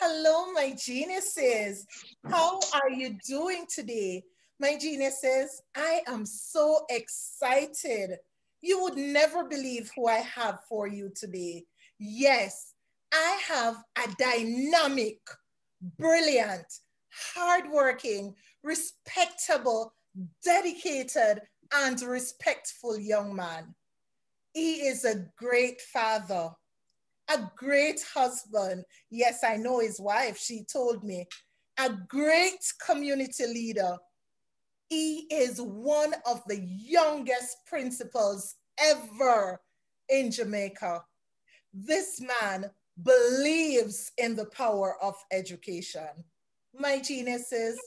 Hello, my geniuses. How are you doing today? My geniuses, I am so excited. You would never believe who I have for you today. Yes, I have a dynamic, brilliant, hardworking, respectable, dedicated, and respectful young man. He is a great father, a great husband. Yes, I know his wife, she told me. A great community leader. He is one of the youngest principals ever in Jamaica. This man believes in the power of education. My geniuses,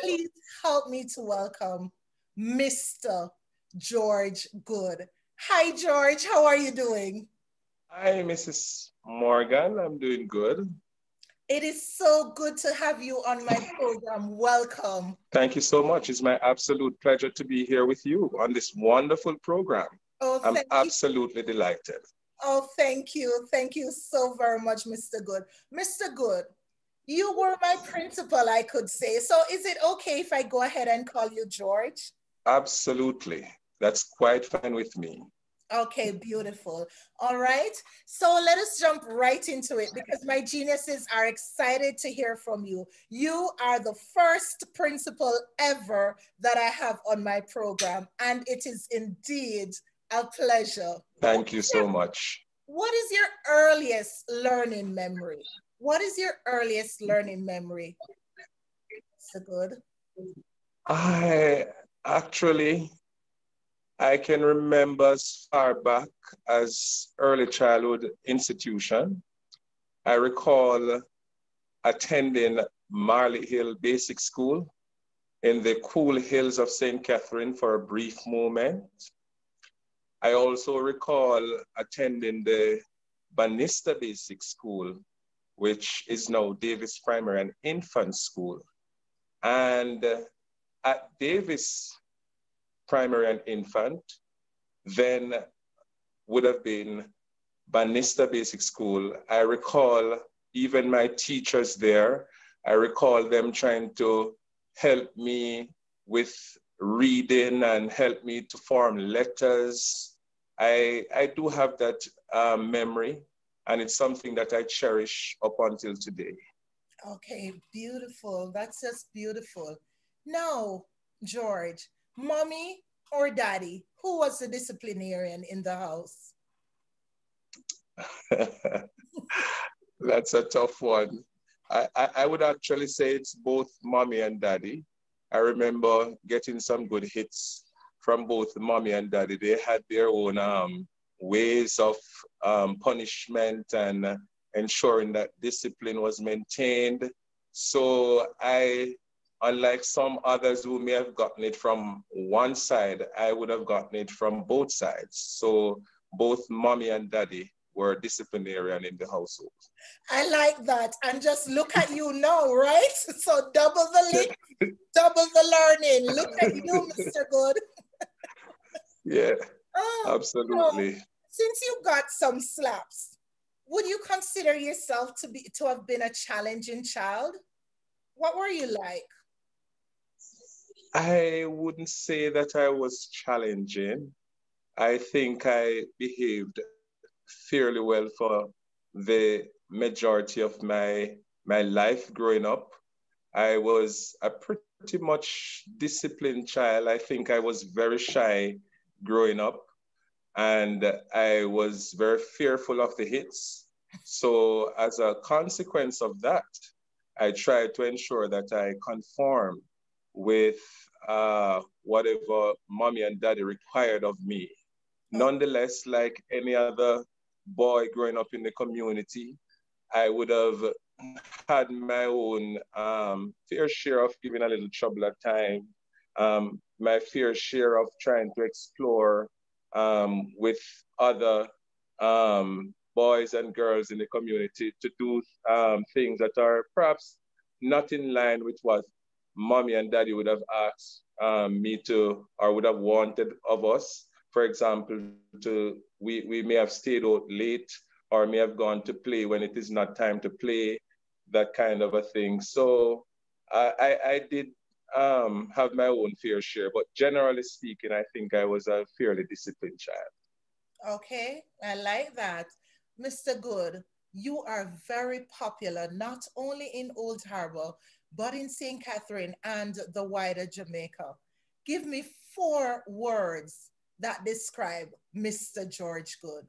please help me to welcome Mr. George Goode. Hi, George. How are you doing? Hi, Mrs. Morgan. I'm doing good. It is so good to have you on my program. Welcome. Thank you so much. It's my absolute pleasure to be here with you on this wonderful program. Oh, I'm thank you. absolutely delighted. Oh, thank you. Thank you so very much, Mr. Good. Mr. Good, you were my principal, I could say. So is it okay if I go ahead and call you George? Absolutely. That's quite fine with me. Okay, beautiful. All right. So let us jump right into it because my geniuses are excited to hear from you. You are the first principal ever that I have on my program, and it is indeed a pleasure. What Thank you is so much. what is your earliest learning memory? What is your earliest learning memory? So good. I actually, I can remember as far back as early childhood institution. I recall attending Marley Hill Basic School in the cool hills of St. Catherine for a brief moment. I also recall attending the Banista Basic School, which is now Davis Primary and Infant School. And at Davis Primary and Infant, then would have been Banista Basic School. I recall even my teachers there, I recall them trying to help me with reading and help me to form letters. I do have that memory, and it's something that I cherish up until today. Okay, beautiful. That's just beautiful. Now, George, mommy or daddy, who was the disciplinarian in the house? That's a tough one. I would actually say it's both mommy and daddy. I remember getting some good hits from both mommy and daddy. They had their own ways of punishment and ensuring that discipline was maintained. So unlike some others who may have gotten it from one side, I would have gotten it from both sides. So both mommy and daddy were disciplinarian in the household. I like that. And just look at you now, right? So double the lick, double the learning. Look at you, Mr. Good. Yeah, Oh, so absolutely. since you got some slaps, would you consider yourself to have been a challenging child? What were you like? I wouldn't say that I was challenging. I think I behaved fairly well for the majority of my life growing up. I was a pretty much disciplined child. I think I was very shy growing up, and I was very fearful of the hits. So as a consequence of that, I tried to ensure that I conform with whatever mommy and daddy required of me. Oh, Nonetheless, like any other boy growing up in the community, I would have had my own fair share of giving a little trouble at times, my fair share of trying to explore with other boys and girls in the community to do things that are perhaps not in line with what mommy and daddy would have asked me to or would have wanted of us. For example, we may have stayed out late or may have gone to play when it is not time to play. that kind of a thing. So I did have my own fair share, but generally speaking, I think I was a fairly disciplined child. Okay, I like that. Mr. Good, you are very popular not only in Old Harbor, but in St. Catherine and the wider Jamaica. Give me four words that describe Mr. George Good.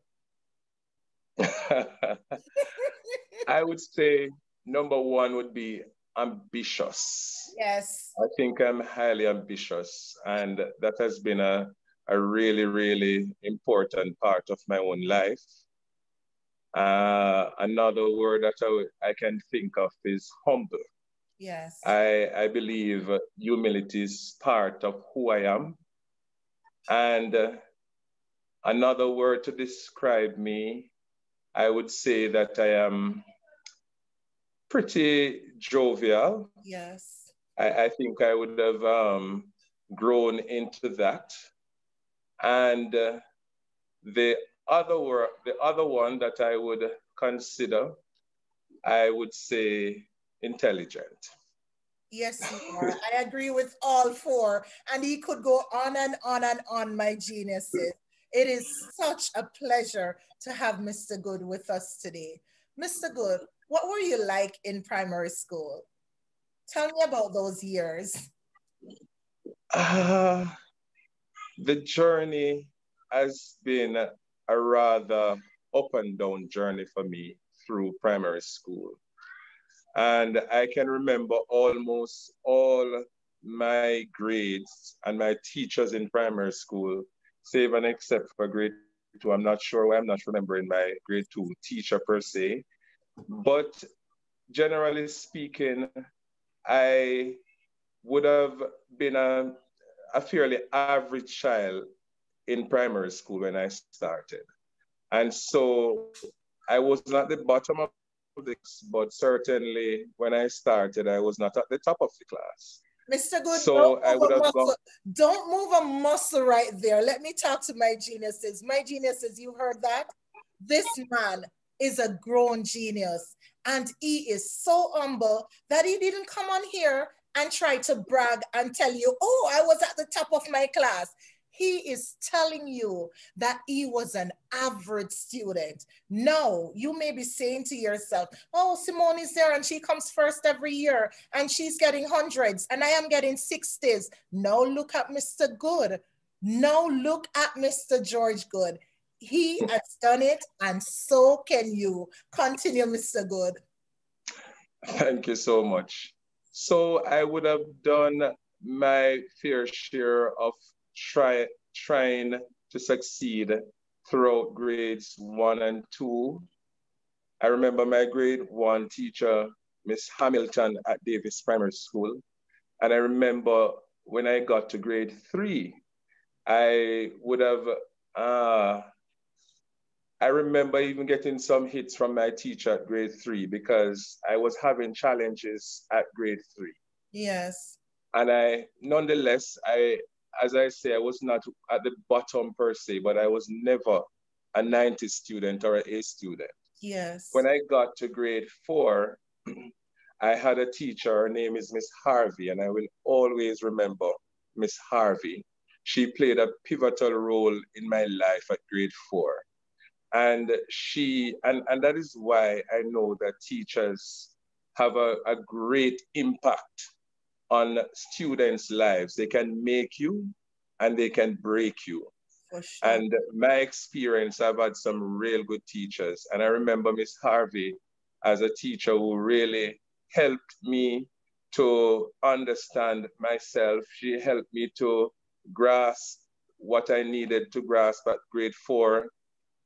I would say number one would be ambitious. Yes. I think I'm highly ambitious, and that has been a really, really important part of my own life. Another word that I can think of is humble. Yes. I believe humility is part of who I am. And another word to describe me, I would say that I am pretty jovial. Yes. I think I would have grown into that. And the other one that I would consider, I would say intelligent. Yes, you are. I agree with all four. And he could go on and on and on, my geniuses. It is such a pleasure to have Mr. Good with us today. Mr. Good, what were you like in primary school? Tell me about those years. Uh, the journey has been a rather up and down journey for me through primary school. And I can remember almost all my grades and my teachers in primary school, save and except for grade two. I'm not sure why I'm not remembering my grade two teacher per se. But generally speaking, I would have been a fairly average child in primary school when I started. And so I was not at the bottom of the class, but certainly when I started, I was not at the top of the class. Mr. Good, don't So I move would a have gone. muscle. Don't move a muscle right there. Let me talk to my geniuses. My geniuses, you heard that? This man is a grown genius, and he is so humble that he didn't come on here and try to brag and tell you, oh, I was at the top of my class. He is telling you that he was an average student. No, you may be saying to yourself, oh, Simone is there and she comes first every year and she's getting hundreds and I am getting 60s. No, look at Mr. Good. No, look at Mr. George Good. He has done it and so can you. Continue, Mr. Good. Thank you so much. So I would have done my fair share of trying to succeed throughout grades one and two. I remember my grade one teacher, Miss Hamilton at Davis Primary School. And I remember when I got to grade three, I would have, uh, I remember even getting some hits from my teacher at grade three because I was having challenges at grade three. Yes. And nonetheless, as I say, I was not at the bottom per se, but I was never a 90 student or an A student. Yes. When I got to grade four, I had a teacher, her name is Miss Harvey, and I will always remember Miss Harvey. She played a pivotal role in my life at grade four. And that is why I know that teachers have a great impact on students' lives. They can make you and they can break you. For sure. And my experience, I've had some real good teachers. And I remember Miss Harvey as a teacher who really helped me to understand myself. She helped me to grasp what I needed to grasp at grade four.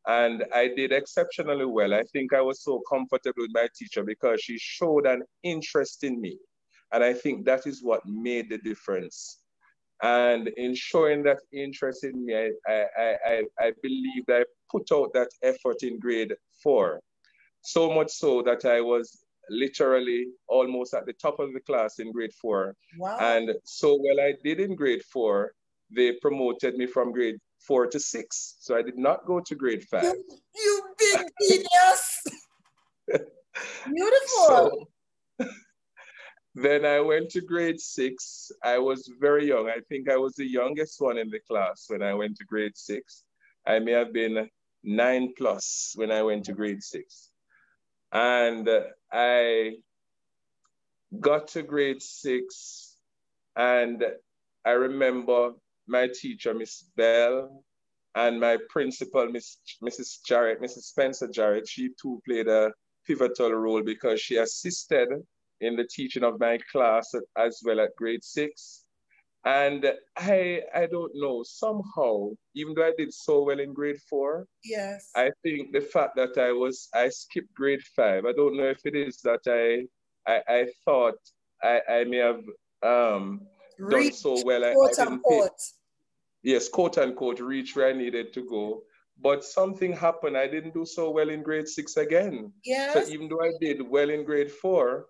And I did exceptionally well. I think I was so comfortable with my teacher because she showed an interest in me. And I think that is what made the difference. And in showing that interest in me, I believe I put out that effort in grade four. So much so that I was literally almost at the top of the class in grade four. Wow. And so well I did in grade four, they promoted me from grade four to six. So I did not go to grade five. You big genius. So Beautiful. Then I went to grade 6. I was very young. I think I was the youngest one in the class when I went to grade 6. I may have been 9 plus when I went to grade 6. And I got to grade 6, and I remember my teacher, Miss Bell, and my principal, Mrs. Jarrett, Mrs. Spencer Jarrett. She too played a pivotal role because she assisted in the teaching of my class as well at grade 6. And I don't know, somehow, even though I did so well in grade 4, Yes. I think the fact that I skipped grade 5, I don't know if it is that I thought I may have done Reach, so well. I quote didn't pay, unquote. yes, quote unquote, reach where I needed to go. But something happened. I didn't do so well in grade 6 again. So Yes. even though I did well in grade 4,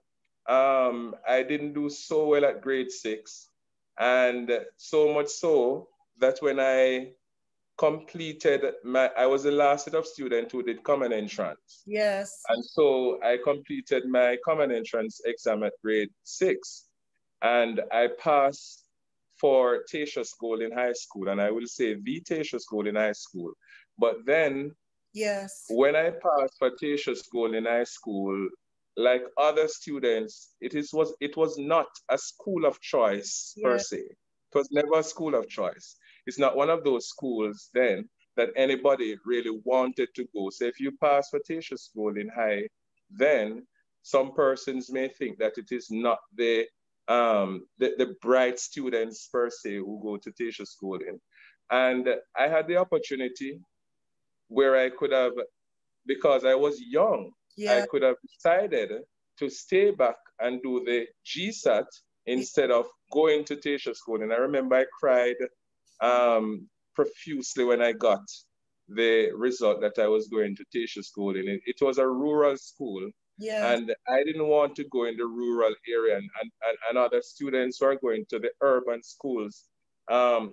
I didn't do so well at grade 6. And so much so that when I was the last set of student who did common entrance. Yes. And so I completed my common entrance exam at grade 6. And I passed for Tatia School in high school. And I will say the Tatia School in high school. But then Yes. when I passed for Tatia School in high school, like other students, it was not a school of choice per Yes. se. It was never a school of choice. It's not one of those schools then that anybody really wanted to go. So if you pass for Tatia School in high, then some persons may think that it is not the bright students per se who go to Tatia School in. And I had the opportunity where I could have, because I was young, I Yeah. could have decided to stay back and do the GSAT instead of going to Tatia School. And I remember I cried profusely when I got the result that I was going to Tatia School. And it was a rural school. Yes. And I didn't want to go in the rural area, and other students who are going to the urban schools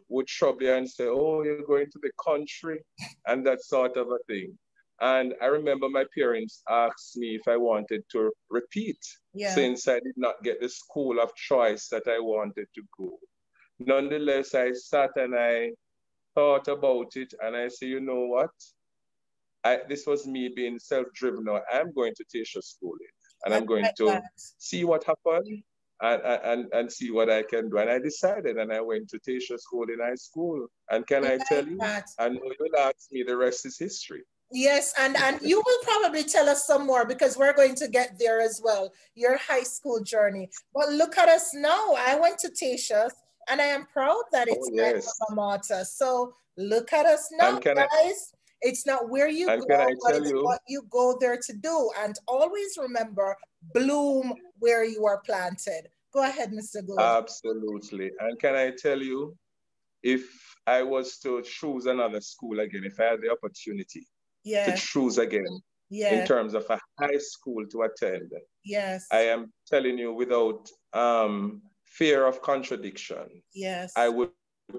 would trouble you and say, oh, you're going to the country, and that sort of a thing. And I remember my parents asked me if I wanted to repeat Yeah. since I did not get the school of choice that I wanted to go. Nonetheless, I sat and I thought about it and I said, you know what? This was me being self-driven. Now I'm going to teach a school and I I'm going like that. to see what happened and see what I can do. And I decided and I went to teach a school in high school. And can I I tell like you, that. I know you'll ask me, the rest is history. Yes, and you will probably tell us some more because we're going to get there as well, your high school journey. But look at us now. I went to Tasha's and I am proud that Oh, it's my yes. alma mater. So look at us now, And can I guys. It's not where you and can I go, but tell it's you, what you go there to do. And always remember, bloom where you are planted. Go ahead, Mr. Goode. absolutely. And can I tell you, if I was to choose another school again, if I had the opportunity to Yes, choose again in yes, terms of a high school to attend, I yes, am telling you without fear of contradiction, I yes. would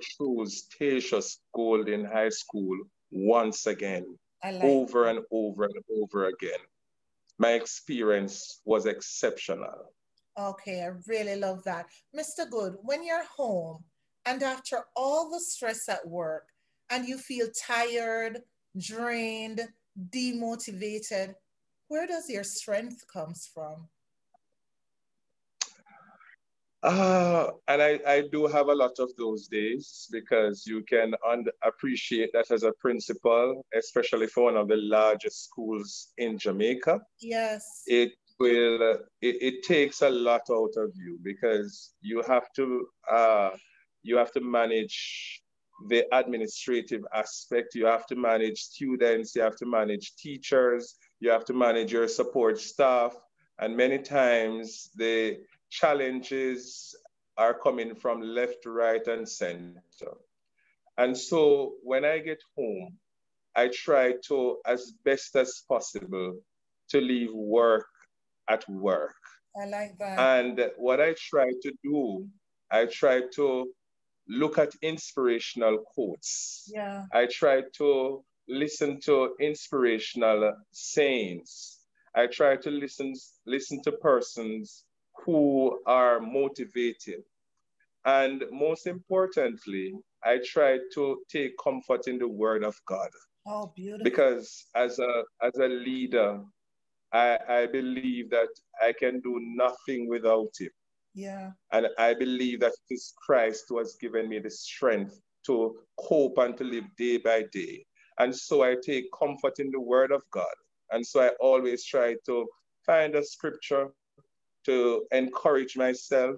choose Tatius Golden High School once again, I like. over and over and over again. My experience was exceptional. Okay, I really love that. Mr. Good, when you're home and after all the stress at work and you feel tired, drained, demotivated, where does your strength comes from? And I do have a lot of those days because you can appreciate that as a principal, especially for one of the largest schools in Jamaica. Yes, It takes a lot out of you because you have to manage the administrative aspect, you have to manage students, you have to manage teachers, you have to manage your support staff, and many times the challenges are coming from left, right, and center. And so when I get home, I try to, as best as possible, to leave work at work. I like that. And what I try to do, I try to look at inspirational quotes. Yeah, I try to listen to inspirational sayings. I try to listen to persons who are motivating. And most importantly, I try to take comfort in the word of God Oh, beautiful. because as a leader, I believe that I can do nothing without him. Yeah. And I believe that it is Christ who has given me the strength to cope and to live day by day. And so I take comfort in the word of God. And so I always try to find a scripture to encourage myself.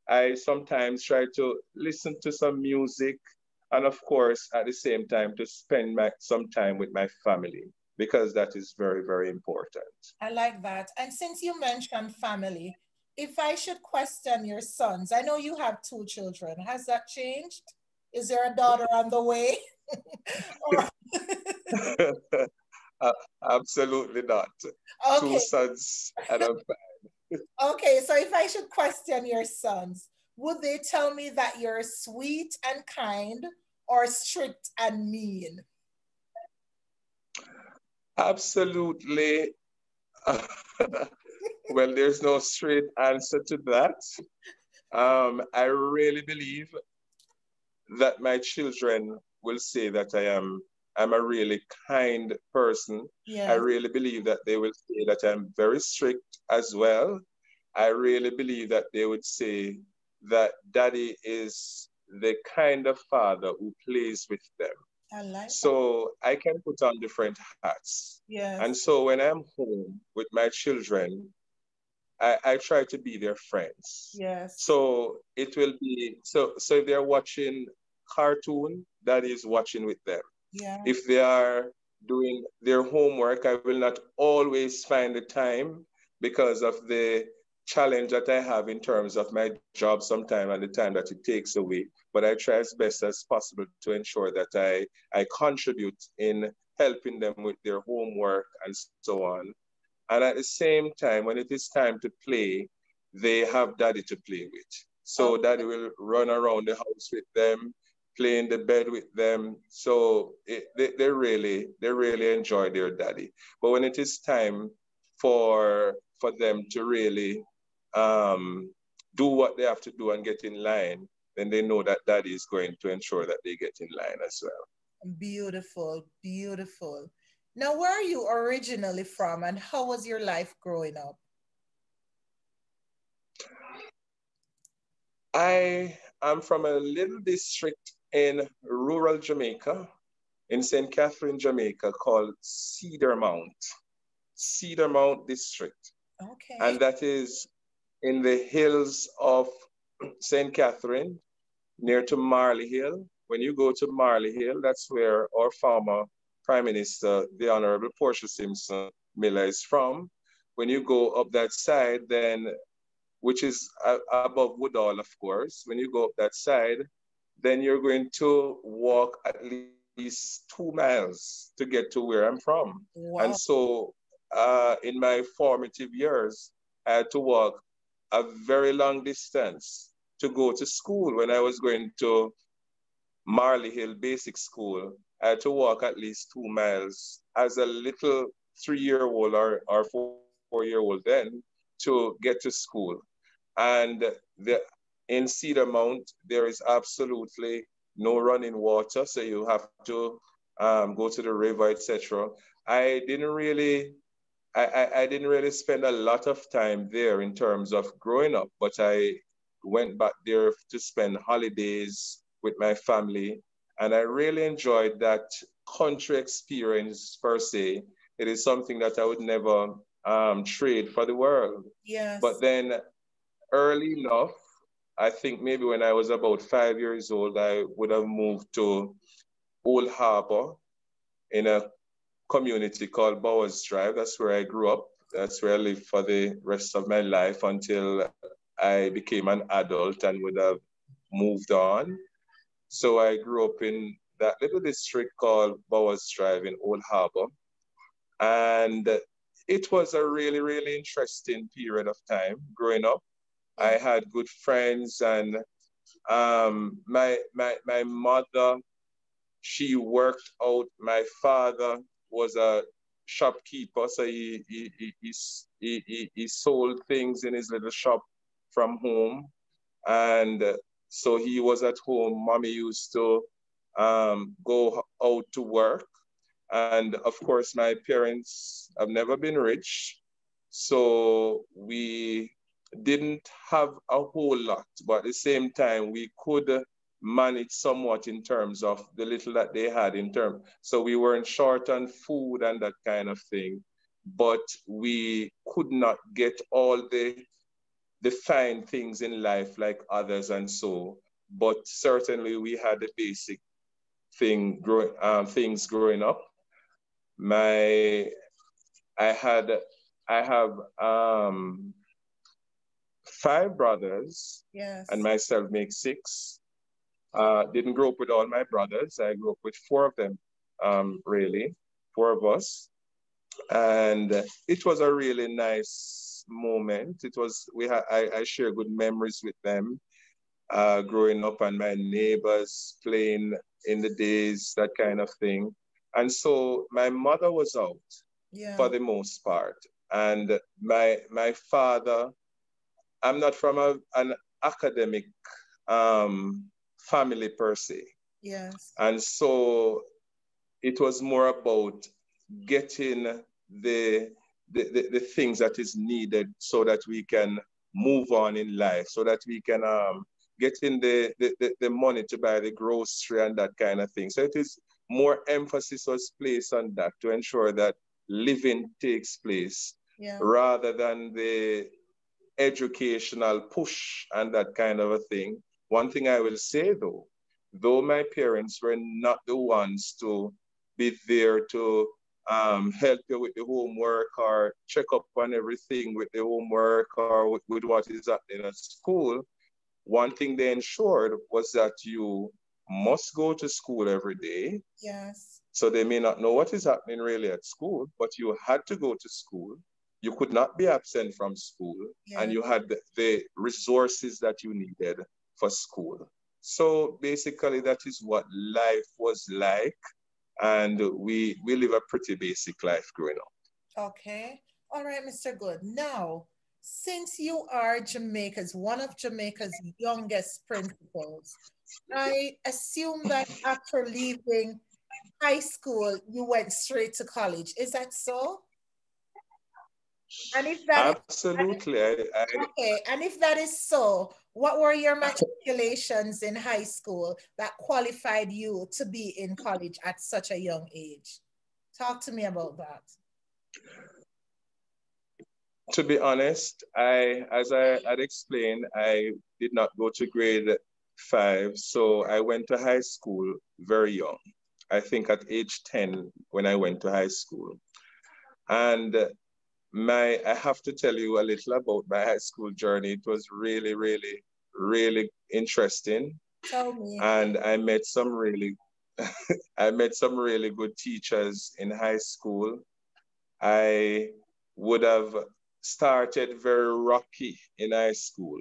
I sometimes try to listen to some music and of course at the same time to spend some time with my family because that is very, very important. I like that. And since you mentioned family, if I should question your sons, I know you have two children. Has that changed? Is there a daughter on the way? Or Uh, Absolutely not. Two okay, sons and a okay. So if I should question your sons, would they tell me that you're sweet and kind or strict and mean? absolutely. Well, there's no straight answer to that. I really believe that my children will say that I'm a really kind person. I Yes, really believe that they will say that I'm very strict as well. I really believe that they would say that daddy is the kind of father who plays with them. I like that. So I can put on different hats. And Yes, so when I'm home with my children, I try to be their friends. yes, So it will be so if they're watching cartoon, that is watching with them. yeah. If they are doing their homework, I will not always find the time because of the challenge that I have in terms of my job sometime and the time that it takes away. But I try as best as possible to ensure that I contribute in helping them with their homework and so on. And at the same time, when it is time to play, they have daddy to play with. Oh, So daddy will run around the house with them, play in the bed with them. So they really enjoy their daddy. But when it is time for them to really um, do what they have to do and get in line, then they know that daddy is going to ensure that they get in line as well. beautiful, beautiful. Now, where are you originally from and how was your life growing up? I am from a little district in rural Jamaica, in St. Catherine, Jamaica, called Cedar Mount, Cedar Mount District. Okay. And that is in the hills of St. Catherine, near to Marley Hill. When you go to Marley Hill, that's where our former Prime Minister, the Honorable Portia Simpson Miller, is from. When you go up that side, then which is above Woodall, of course. When you go up that side, then you're going to walk at least 2 miles to get to where I'm from. And Wow. so in my formative years, I had to walk a very long distance to go to school. When I was going to Marley Hill Basic School, I had to walk at least 2 miles as a little 3-year-old or 4-year-old then to get to school. And in Cedar Mount, there is absolutely no running water, so you have to go to the river, etc. I didn't really, I didn't really spend a lot of time there in terms of growing up, but I went back there to spend holidays with my family, and I really enjoyed that country experience per se. It is something that I would never trade for the world. But Yes. then early enough, I think maybe when I was about 5 years old, I would have moved to Old Harbor in a community called Bowers Drive. That's where I grew up. That's where I lived for the rest of my life until I became an adult and would have moved on. So I grew up in that little district called Bowers Drive in Old Harbor. And it was a really, really interesting period of time growing up. I Yeah. had good friends, and my mother, she worked out. My father was a shopkeeper, so he sold things in his little shop. from home. And so he was at home. Mommy used to go out to work. And of course, my parents have never been rich. So we didn't have a whole lot, but at the same time, we could manage somewhat in terms of the little that they had in terms. So we weren't short on food and that kind of thing, but we could not get all the fine things in life like others and so. But certainly we had the basic things growing up. My I had I have five brothers, and Yes. myself makes six. Didn't grow up with all my brothers. I grew up with four of them, really, four of us. And it was a really nice moment. It was, I share good memories with them, growing up, and my neighbors playing in the days, that kind of thing. And so my mother was out Yeah. for the most part. And my father, I'm not from an academic family per se. Yes. And so it was more about getting the things that is needed so that we can move on in life, so that we can get in the money to buy the grocery and that kind of thing. So it is more emphasis was placed on that to ensure that living takes place, Yeah. rather than the educational push and that kind of a thing. One thing I will say though my parents were not the ones to be there to help you with the homework or check up on everything with the homework or with what is happening at school, one thing they ensured was that you must go to school every day. Yes. So they may not know what is happening really at school, but you had to go to school. You could not be absent from school, and Yeah. you had the resources that you needed for school. So basically, that is what life was like. And we live a pretty basic life growing up. Okay. All right, Mr. Good. Now, since you are Jamaica's, one of Jamaica's youngest principals, I assume that after leaving high school, you went straight to college. Is that so? And if that is, and if, Absolutely. okay, and if that is so, what were your matriculations in high school that qualified you to be in college at such a young age? Talk to me about that. To be honest, as I had explained, I did not go to grade 5, so I went to high school very young. I think at age 10 when I went to high school. And I have to tell you a little about my high school journey. It was really, really, really interesting. Tell me. And I met some really good teachers in high school. I would have started very rocky in high school.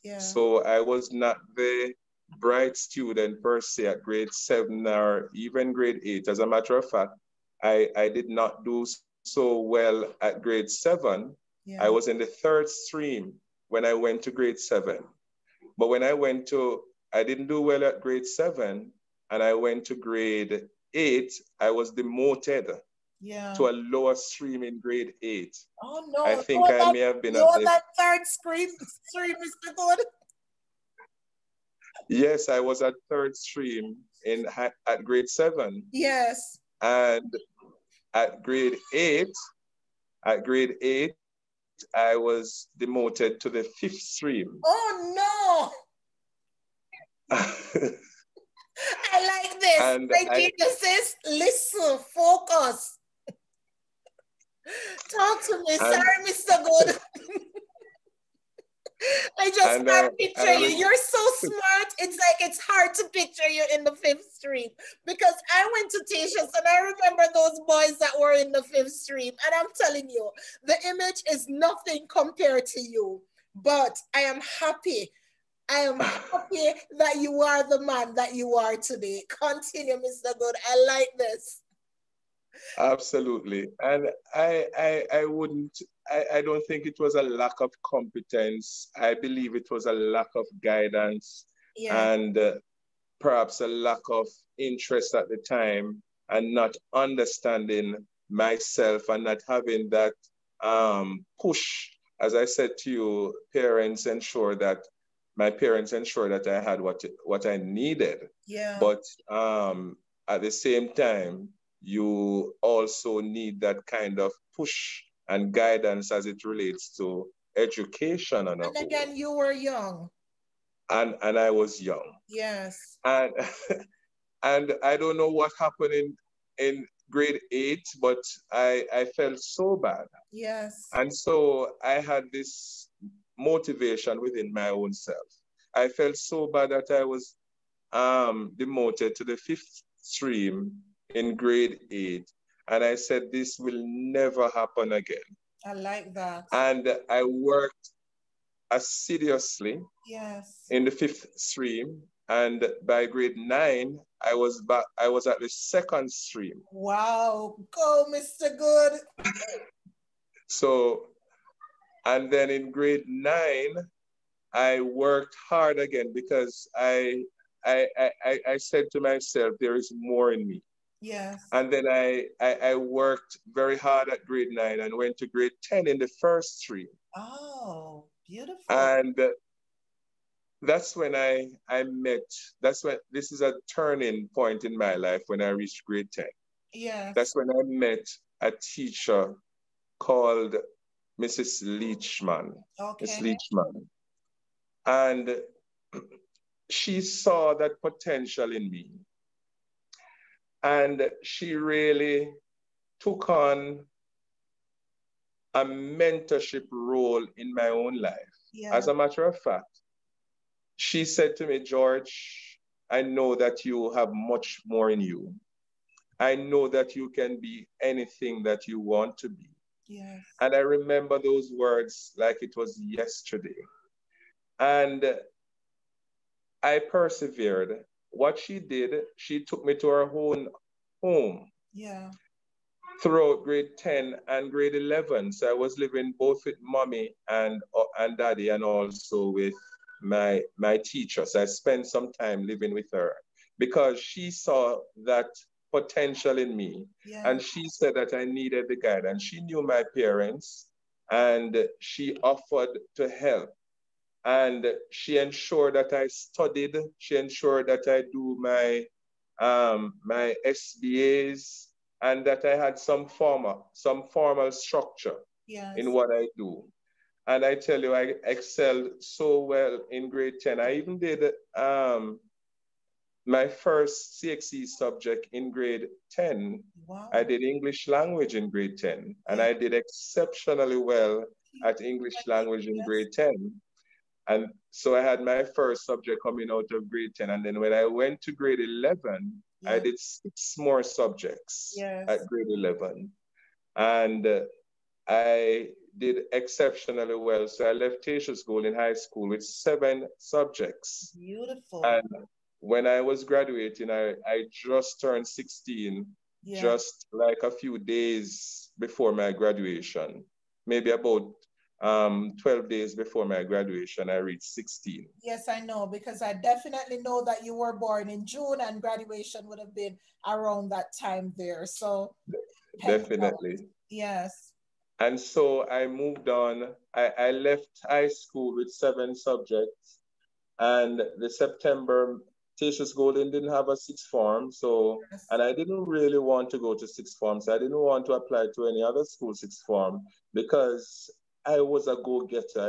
Yeah. So I was not the bright student per se at grade 7 or even grade 8. As a matter of fact, I did not do so well at grade 7. I Yeah. was in the third stream when I went to grade 7. But when I didn't do well at grade 7, and I went to grade 8, I was demoted Yeah. to a lower stream in grade 8. Oh I no, think I may have been at you're the, that third stream, Mr. Good. yes, I was at third stream at grade 7. Yes. And at grade eight, I was demoted to the fifth stream. Oh no. I like this. And My geniuses, listen, focus. Talk to me. and Sorry, Mr. Good. I just and can't picture I you. You're so smart. It's like it's hard to picture you in the fifth stream because I went to Tisha's and I remember those boys that were in the fifth stream. And I'm telling you, the image is nothing compared to you. But I am happy. I am happy that you are the man that you are today. Continue, Mr. Good. I like this. Absolutely. And I wouldn't, I don't think it was a lack of competence. I believe it was a lack of guidance Yeah, and perhaps a lack of interest at the time and not understanding myself and not having that push. As I said to you, my parents ensure that I had what I needed. yeah. But at the same time, you also need that kind of push and guidance as it relates to education on a And whole. again, you were young. And I was young. Yes, And and I don't know what happened in grade 8, but I felt so bad. yes. And so I had this motivation within my own self. I felt so bad that I was demoted to the fifth stream in grade 8. And I said, this will never happen again. I like that. And I worked assiduously Yes. in the fifth stream. And by grade 9, I was at the second stream. Wow. Go, Mr. Good. So, and then in grade 9, I worked hard again because I said to myself, there is more in me. Yes. And then I worked very hard at grade 9 and went to grade 10 in the first stream. Oh, beautiful. And that's when I met, that's when, this is a turning point in my life when I reached grade 10. Yes. That's when I met a teacher called Mrs. Leachman, Miss Okay. Leachman. And she saw that potential in me. And she really took on a mentorship role in my own life. As Yeah. a matter of fact, she said to me, George, I know that you have much more in you. I know that you can be anything that you want to be. Yes. And I remember those words like it was yesterday. And I persevered. What she did, she took me to her own home Yeah. throughout grade 10 and grade 11. So I was living both with mommy and daddy and also with my teacher. So I spent some time living with her because she saw that potential in me. Yeah. And she said that I needed the guidance. She knew my parents and she offered to help. And she ensured that I studied. She ensured that I do my SBAs and that I had some formal structure in Yes. what I do. And I tell you, I excelled so well in grade 10. I even did my first CXE subject in grade 10. I Wow. did English language in grade 10, and Yeah. I did exceptionally well at English language in Yes. grade 10. And so I had my first subject coming out of grade 10. And then when I went to grade 11, I Yeah. did 6 more subjects Yes. at grade 11. And I did exceptionally well. So I left Tatia School in high school with 7 subjects. Beautiful. And when I was graduating, I just turned 16, Yeah. just like a few days before my graduation, maybe about 12 days before my graduation, I reached 16. Yes, I know because I definitely know that you were born in June and graduation would have been around that time there. So heck no. Definitely. Yes. And so I moved on. I left high school with 7 subjects. And the September, Tatius Golden didn't have a sixth form. So, Yes. and I didn't really want to go to sixth form. So I didn't want to apply to any other school sixth form because I was a go-getter.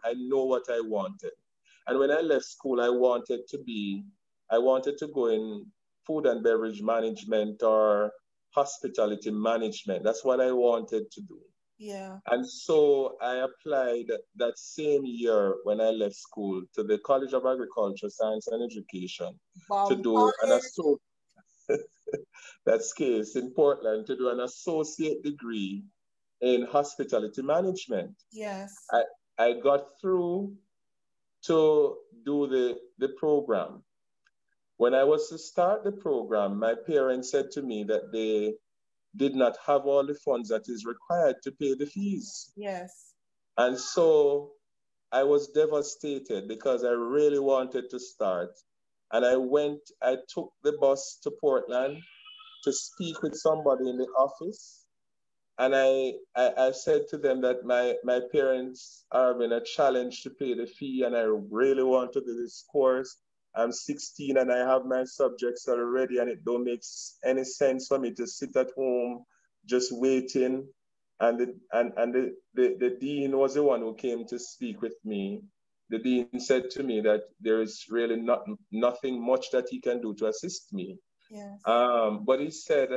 I know what I wanted. And when I left school, I wanted to go in food and beverage management or hospitality management. That's what I wanted to do. Yeah. And so I applied that same year when I left school to the College of Agriculture, Science and Education to Bomb do an college. associate, that's case in Portland, to do an associate degree in hospitality management. Yes. I, I got through to do the program. When I was to start the program, my parents said to me that did not have all the funds that is required to pay the fees. Yes. And so I was devastated because I really wanted to start. And I took the bus to Portland to speak with somebody in the office. And I said to them that my parents are having a challenge to pay the fee, and I really want to do this course. I'm 16 and I have my subjects already, and it don't make any sense for me to sit at home just waiting. And the dean was the one who came to speak with me. The dean said to me that there is really nothing much that he can do to assist me. Yes. But he said,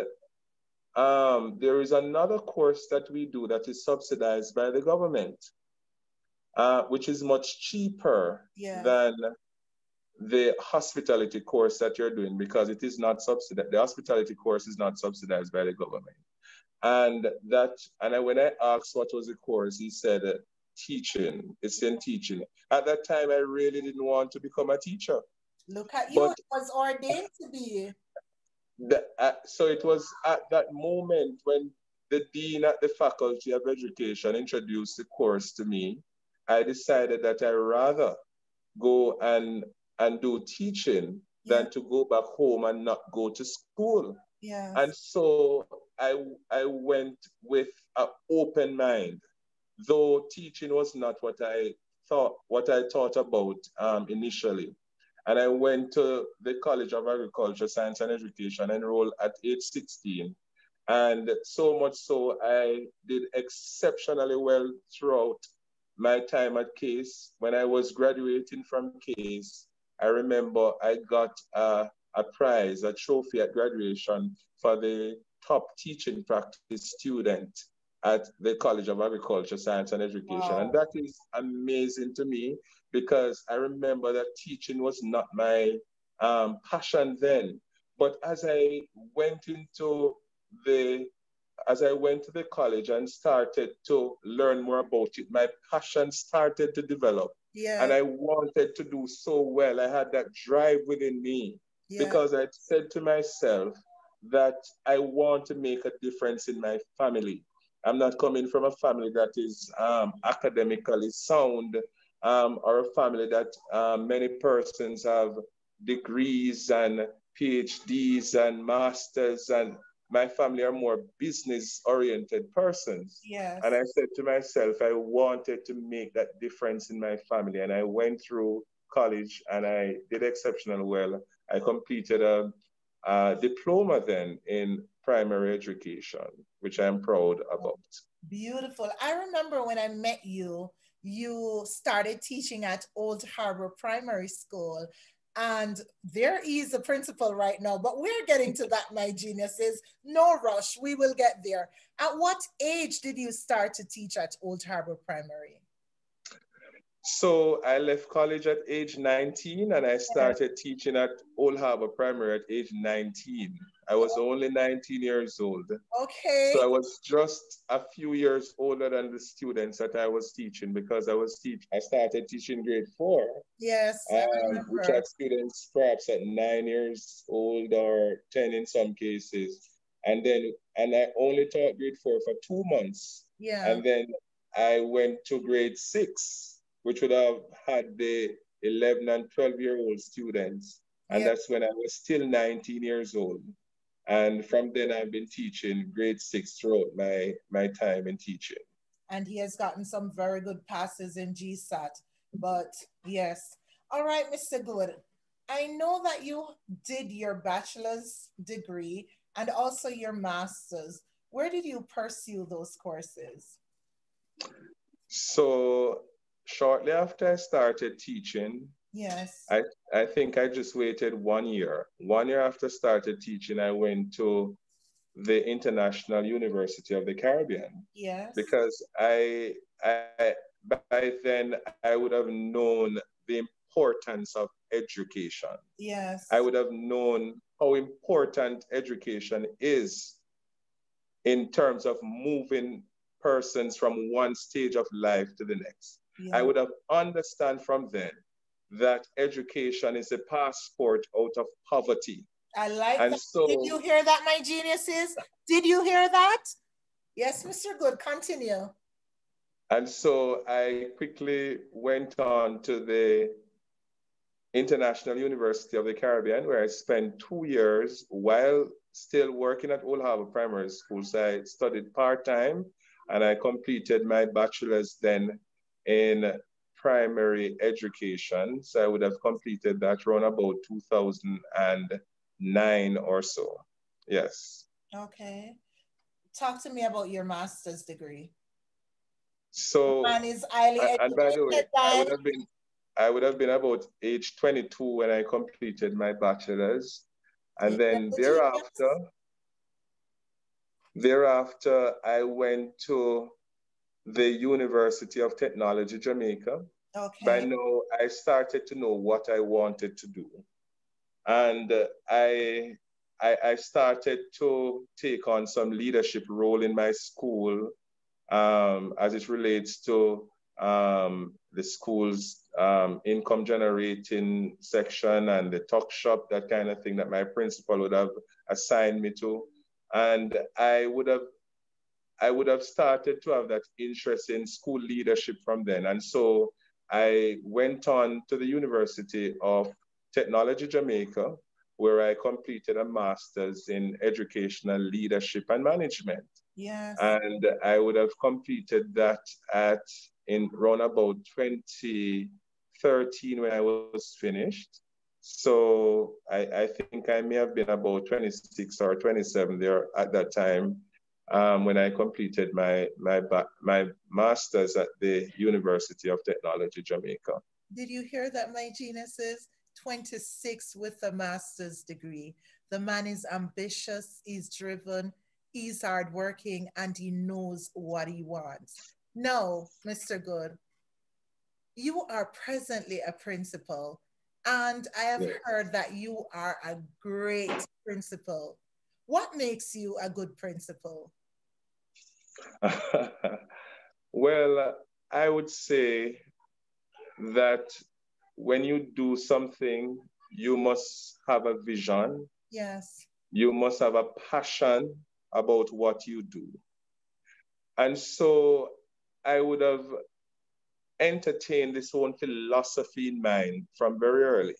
there is another course that we do that is subsidized by the government, which is much cheaper Yes. than the hospitality course that you're doing, because it is not subsidized. The hospitality course is not subsidized by the government. When I asked what was the course, he said, teaching. It's in teaching. At that time, I really didn't want to become a teacher. Look at you. But It was ordained to be. so it was at that moment when the dean at the Faculty of Education introduced the course to me, I decided that I rather go and do teaching than to go back home and not go to school. Yes. And so I went with an open mind, though teaching was not what I thought about initially. And I went to the College of Agriculture, Science and Education, enrolled at age 16. And so much so, I did exceptionally well throughout my time at Case. When I was graduating from Case, I remember I got a prize, a trophy at graduation for the top teaching practice student at the College of Agriculture, Science and Education. Wow. And that is amazing to me, because I remember that teaching was not my passion then. But the as I went to the college and started to learn more about it, my passion started to develop. Yeah. And I wanted to do so well. I had that drive within me, because I said to myself that I want to make a difference in my family. I'm not coming from a family that is academically sound, or a family that many persons have degrees and PhDs and masters, and my family are more business oriented persons. Yes. And I said to myself, I wanted to make that difference in my family. And I went through college and I did exceptionally well. I completed a diploma then in primary education, which I'm proud about. Beautiful. I remember when I met you, you started teaching at Old Harbor Primary School. And there is a principal right now, but we're getting to that, my geniuses. No rush, we will get there. At what age did you start to teach at Old Harbor Primary? So I left college at age 19 and I started teaching at Old Harbor Primary at age 19. I was only 19 years old. Okay. So I was just a few years older than the students that I was teaching, because I started teaching grade 4. Yes, Which had students perhaps at 9 years old or 10 in some cases. And I only taught grade 4 for 2 months. Yeah. And then I went to grade 6, which would have had the 11 and 12-year-old students. And that's when I was still 19 years old. And from then I've been teaching grade 6 throughout my time in teaching. And he has gotten some very good passes in GSAT. But yes. All right, Mr. Goode. I know that you did your bachelor's degree and also your master's. Where did you pursue those courses? So shortly after I started teaching, yes, I think I just waited 1 year. 1 year after started teaching, I went to the International University of the Caribbean. Yes. Because by then I would have known the importance of education. Yes. I would have known how important education is in terms of moving persons from one stage of life to the next. Yeah. I would have understand from then that education is a passport out of poverty. I like And that. Did you so, hear that, my geniuses? Did you hear that? Yes, Mr. Good, continue. and so I quickly went on to the International University of the Caribbean, where I spent 2 years while still working at Old Harbor Primary School. So I studied part-time and I completed my bachelor's then in primary education. So I would have completed that around about 2009 or so. Yes. Okay. Talk to me about your master's degree. So, Man is highly and by the way, educated, guys. I would have been about age 22 when I completed my bachelor's. You And then the genius? thereafter, I went to the University of Technology, Jamaica. By Okay. now, I started to know what I wanted to do. And I started to take on some leadership role in my school as it relates to the school's income generating section and the talk shop, that kind of thing that my principal would have assigned me to. And I would have started to have that interest in school leadership from then. And so I went on to the University of Technology, Jamaica, where I completed a master's in educational leadership and management. Yes. And I would have completed that at in around about 2013 when I was finished. So I think I may have been about 26 or 27 there at that time when I completed my master's at the University of Technology, Jamaica. Did you hear that, my geniuses? 26 with a master's degree. The man is ambitious, he's driven, he's hardworking, and he knows what he wants. Now, Mr. Good, you are presently a principal, and I have Yeah. heard that you are a great principal. What makes you a good principal? Well, I would say that when you do something, you must have a vision, Yes. you must have a passion about what you do. And so I would have entertained this own philosophy in mind from very early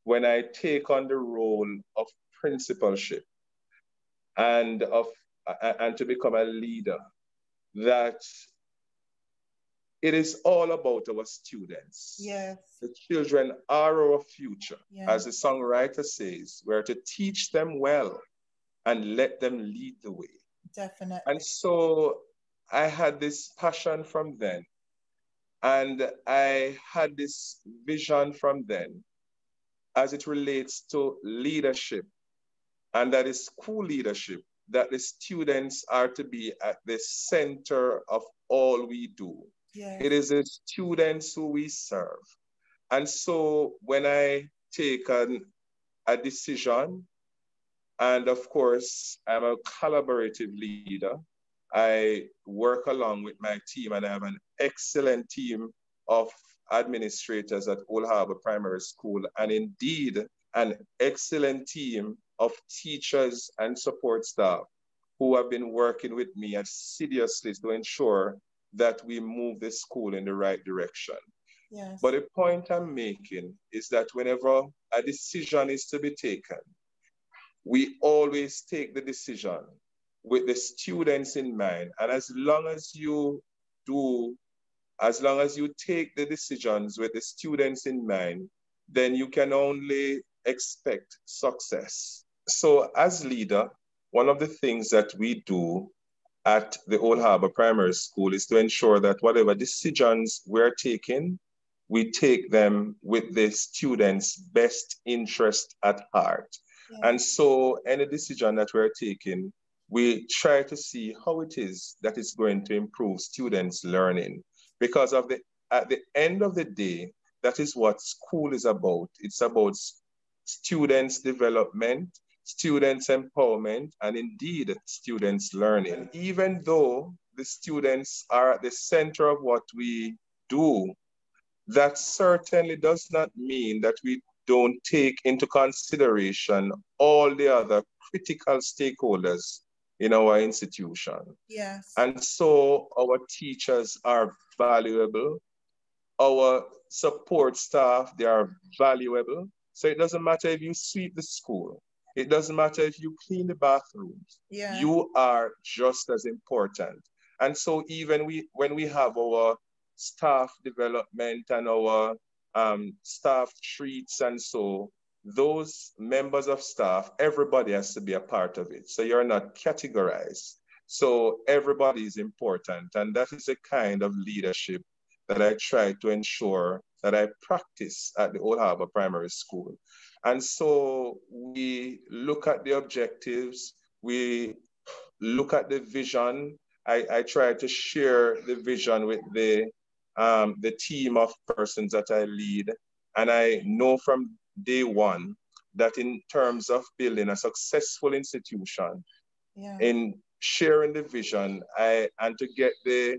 when I take on the role of principalship and to become a leader, that it is all about our students. Yes. The children are our future. Yes. As the songwriter says, we're to teach them well and let them lead the way. And Definitely. so I had this passion from then, and I had this vision from then as it relates to leadership, and that is school leadership, that the students are to be at the center of all we do. Yes. It is the students who we serve. And so when I take a decision, and of course, I'm a collaborative leader, I work along with my team, and I have an excellent team of administrators at Old Harbor Primary School, and indeed an excellent team of teachers and support staff who have been working with me assiduously to ensure that we move the school in the right direction. Yes. But the point I'm making is that whenever a decision is to be taken, we always take the decision with the students in mind. And do, as long as you take the decisions with the students in mind, then you can only expect success. So as leader, one of the things that we do at the Old Harbor Primary School is to ensure that whatever decisions we're taking, we take them with the students' best interest at heart. Yes. And so any decision that we're taking, we try to see how it is that it's going to improve students' learning. Because at the end of the day, that is what school is about. It's about students' development, students' empowerment, and indeed students' learning. Even though the students are at the center of what we do, that certainly does not mean that we don't take into consideration all the other critical stakeholders in our institution. Yes. And so our teachers are valuable. Our support staff, they are valuable. So it doesn't matter if you sweep the school. It doesn't matter if you clean the bathrooms. Yeah. You are just as important. And so even when we have our staff development and our staff treats and so, those members of staff, everybody has to be a part of it. So you're not categorized. So everybody is important. And that is the kind of leadership that I try to ensure that I practice at the Old Harbor Primary School. And so we look at the objectives, we look at the vision. I try to share the vision with the team of persons that I lead. And I know from day one that in terms of building a successful institution, in sharing the vision, and to get the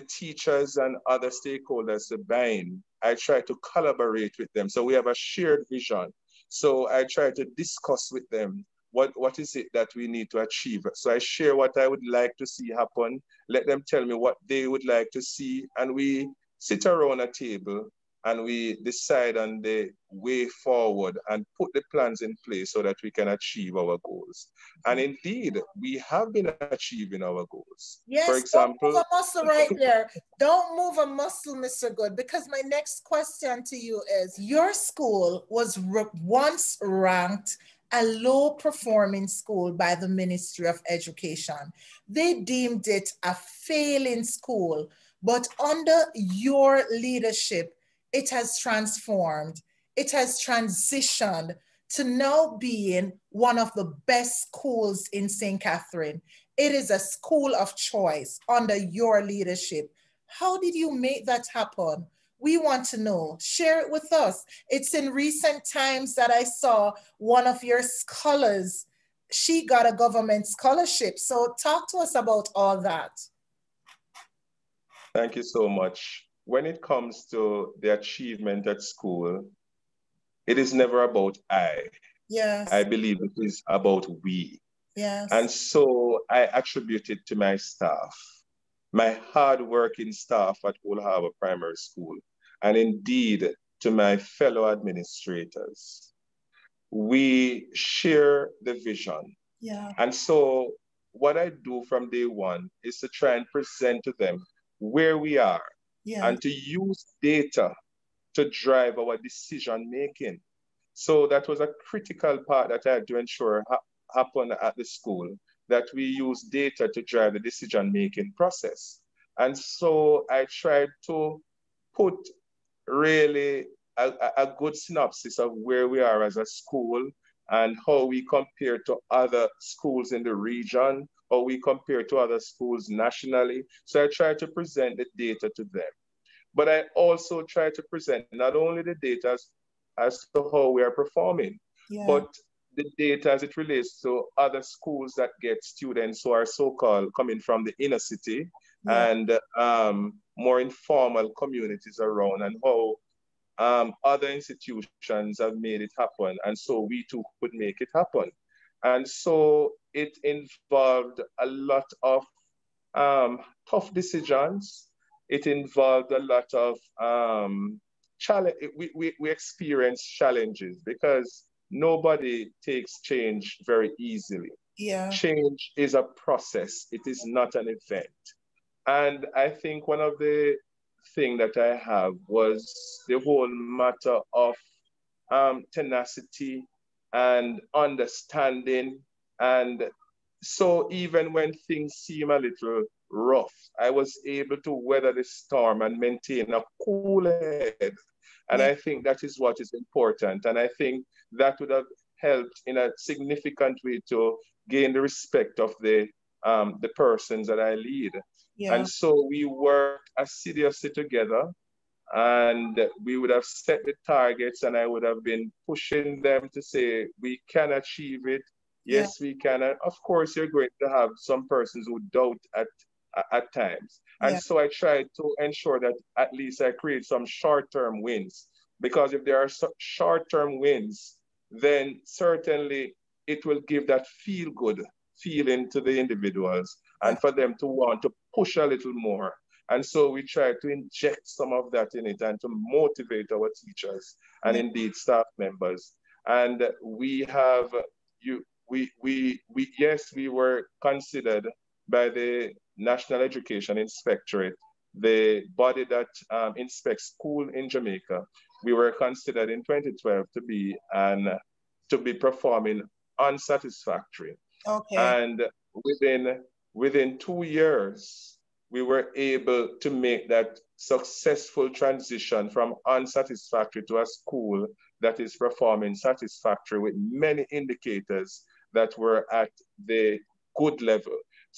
teachers and other stakeholders to buy in, I try to collaborate with them. So we have a shared vision. So I try to discuss with them what is it that we need to achieve. So I share what I would like to see happen, let them tell me what they would like to see, and we sit around a table and we decide on the way forward and put the plans in place so that we can achieve our goals. And indeed, we have been achieving our goals. Yes, for example, don't move a muscle right there. Don't move a muscle, Mr. Goode, because my next question to you is, your school was once ranked a low-performing school by the Ministry of Education. They deemed it a failing school, but under your leadership, it has transformed. It has transitioned to now being one of the best schools in St. Catherine. It is a school of choice under your leadership. How did you make that happen? We want to know. Share it with us. It's in recent times that I saw one of your scholars. She got a government scholarship. So talk to us about all that. Thank you so much. When it comes to the achievement at school, it is never about I. Yes. I believe it is about we. Yes. And so I attribute it to my staff, my hardworking staff at Old Harbor Primary School, and indeed to my fellow administrators. We share the vision. Yeah. And so what I do from day one is to try and present to them where we are, and to use data to drive our decision making. So that was a critical part that I had to ensure happen at the school, that we use data to drive the decision making process. And so I tried to put really a good synopsis of where we are as a school and how we compare to other schools in the region, how we compare to other schools nationally. So I try to present the data to them. But I also try to present not only the data as to how we are performing, but the data as it relates to other schools that get students who are so-called coming from the inner city and more informal communities around, and how other institutions have made it happen. And so we too could make it happen. And so it involved a lot of tough decisions. It involved a lot of challenge. We experienced challenges because nobody takes change very easily. Yeah. Change is a process. It is not an event. And I think one of the thing that I have was the whole matter of tenacity and understanding. And so even when things seem a little rough, I was able to weather the storm and maintain a cool head. And I think that is what is important. And I think that would have helped in a significant way to gain the respect of the persons that I lead. And so we worked assiduously together, and we would have set the targets, and I would have been pushing them to say, we can achieve it. Yes, we can. And of course, you're going to have some persons who doubt at times. And so I tried to ensure that at least I create some short-term wins, Because if there are short-term wins, then certainly it will give that feel-good feeling to the individuals Yeah. and for them to want to push a little more. And so we try to inject some of that in it and to motivate our teachers and Yeah. indeed staff members. And we have you we yes, we were considered by the National Education Inspectorate, the body that inspects school in Jamaica. We were considered in 2012 to be performing unsatisfactory. Okay. And within 2 years, we were able to make that successful transition from unsatisfactory to a school that is performing satisfactory with many indicators that were at the good level.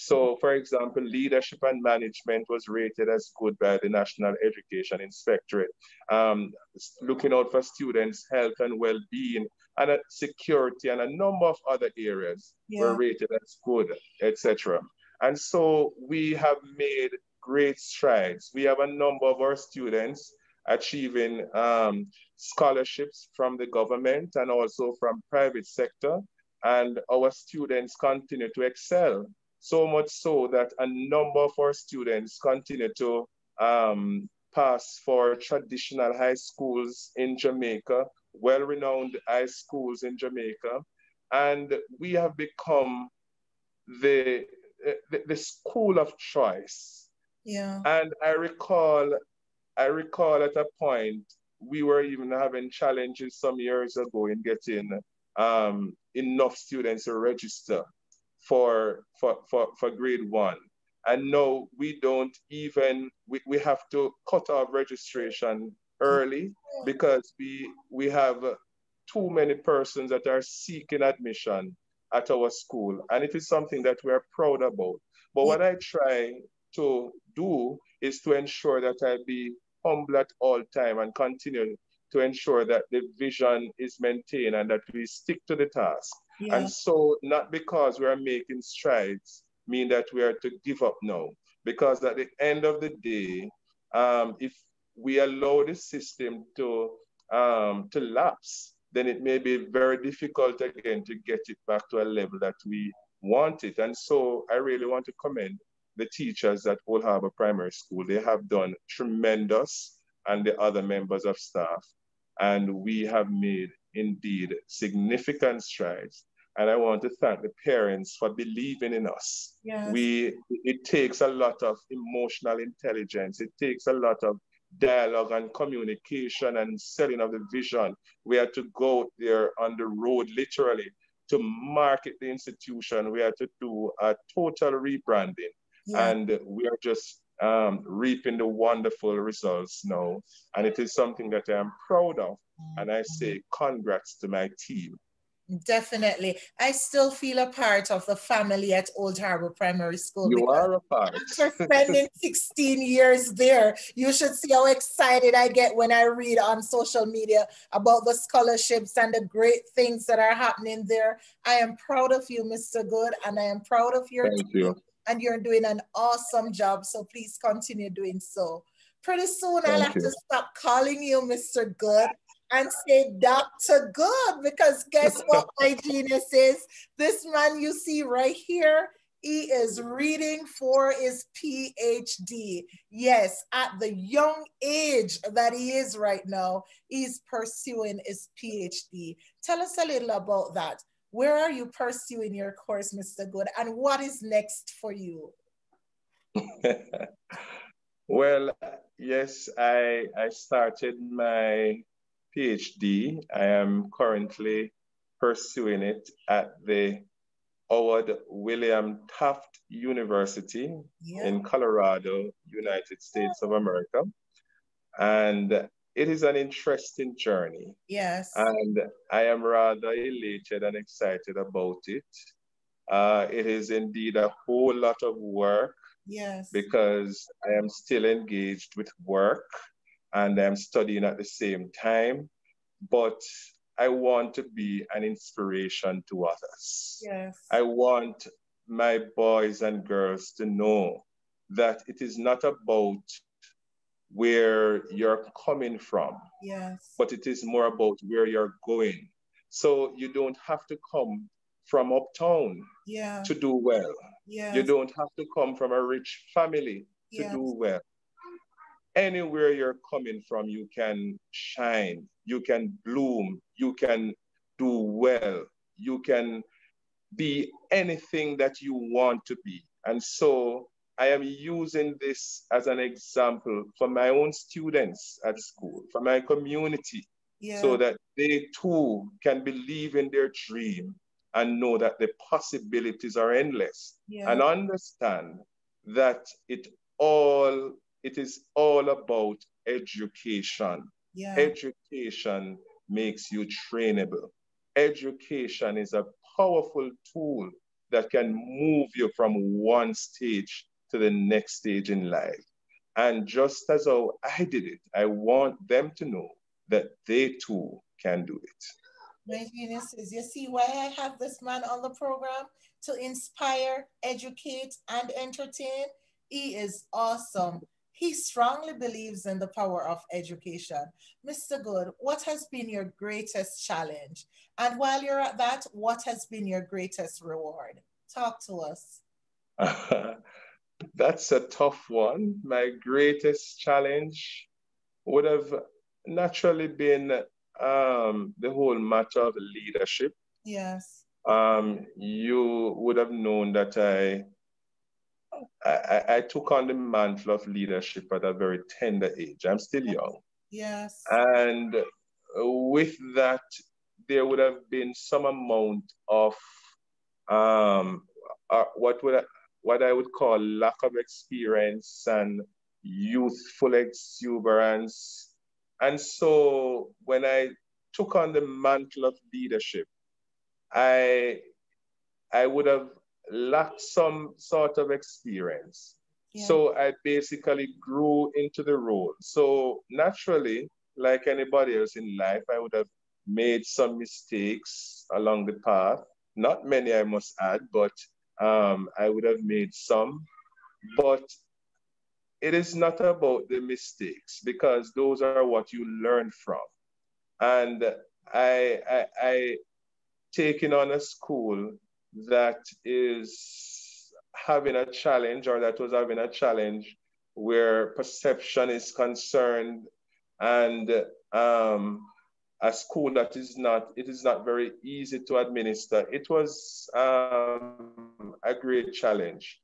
So, for example, leadership and management was rated as good by the National Education Inspectorate. Um, Looking out for students' health and well-being and security and a number of other areas were Yeah. rated as good, etc. And so we have made great strides. We have a number of our students achieving scholarships from the government and also from private sector. And our students continue to excel, so much so that a number of our students continue to pass for traditional high schools in Jamaica, well-renowned high schools in Jamaica. And we have become the, the school of choice. Yeah. And I recall at a point we were even having challenges some years ago in getting enough students to register for grade one. And no, we don't even we have to cut off registration early because we have too many persons that are seeking admission at our school. And it is something that we're proud about. But Yeah. what I try to do is to ensure that I be humble at all time and continue to ensure that the vision is maintained and that we stick to the task. And Yeah. so, not because we are making strides, mean that we are to give up now. Because at the end of the day, if we allow the system to lapse, then it may be very difficult again to get it back to a level that we want it. And so, I really want to commend the teachers at Old Harbor Primary School. They have done tremendous, and the other members of staff. And we have made indeed significant strides. And I want to thank the parents for believing in us. Yes. It takes a lot of emotional intelligence. It takes a lot of dialogue and communication and selling of the vision. We had to go there on the road, literally, to market the institution. We had to do a total rebranding. Yeah. And we are just reaping the wonderful results now. And it is something that I am proud of. And I say congrats to my team. Definitely. I still feel a part of the family at Old Harbor Primary School You because are a part. after spending 16 years there, you should see how excited I get when I read on social media about the scholarships and the great things that are happening there. I am proud of you, Mr. Goode, and I am proud of your Thank team, you. and you're doing an awesome job. So please continue doing so. Pretty soon I'll Thank have to you. stop calling you Mr. Goode and say Dr. Goode, because guess what, my genius is? This man you see right here, he is reading for his PhD. Yes, at the young age that he is right now, he's pursuing his PhD. Tell us a little about that. Where are you pursuing your course, Mr. Goode, and what is next for you? Well, yes, I started my PhD. I am currently pursuing it at the Howard William Taft University Yeah. in Colorado, United States of America. And it is an interesting journey. Yes. And I am rather elated and excited about it. It is indeed a whole lot of work Yes. because I am still engaged with work and I'm studying at the same time. But I want to be an inspiration to others. Yes. I want my boys and girls to know that it is not about where you're coming from, Yes. but it is more about where you're going. So you don't have to come from uptown Yeah. to do well. You Yes. don't have to come from a rich family to do Yes. well. Anywhere you're coming from, you can shine, you can bloom, you can do well, you can be anything that you want to be. And so I am using this as an example for my own students at school, for my community, so Yeah. that they too can believe in their dream and know that the possibilities are endless and Yeah. understand that all it is all about education. Yeah. Education makes you trainable. Education is a powerful tool that can move you from one stage to the next stage in life. And just as how I did it, I want them to know that they too can do it. My geniuses, you see why I have this man on the program to inspire, educate, and entertain? He is awesome. He strongly believes in the power of education. Mr. Good, what has been your greatest challenge? And while you're at that, what has been your greatest reward? Talk to us. That's a tough one. My greatest challenge would have naturally been the whole matter of leadership. Yes. You would have known that I took on the mantle of leadership at a very tender age. I'm still young. Yes. And with that, there would have been some amount of um, what I would call lack of experience and youthful exuberance. And so when I took on the mantle of leadership, I I would have lacked some sort of experience. Yeah. So I basically grew into the role. So naturally, like anybody else in life, I would have made some mistakes along the path. Not many, I must add, but I would have made some. But it is not about the mistakes because those are what you learn from. And I taking on a school that is having a challenge or that was having a challenge where perception is concerned and um, a school that it is not very easy to administer. It was a great challenge.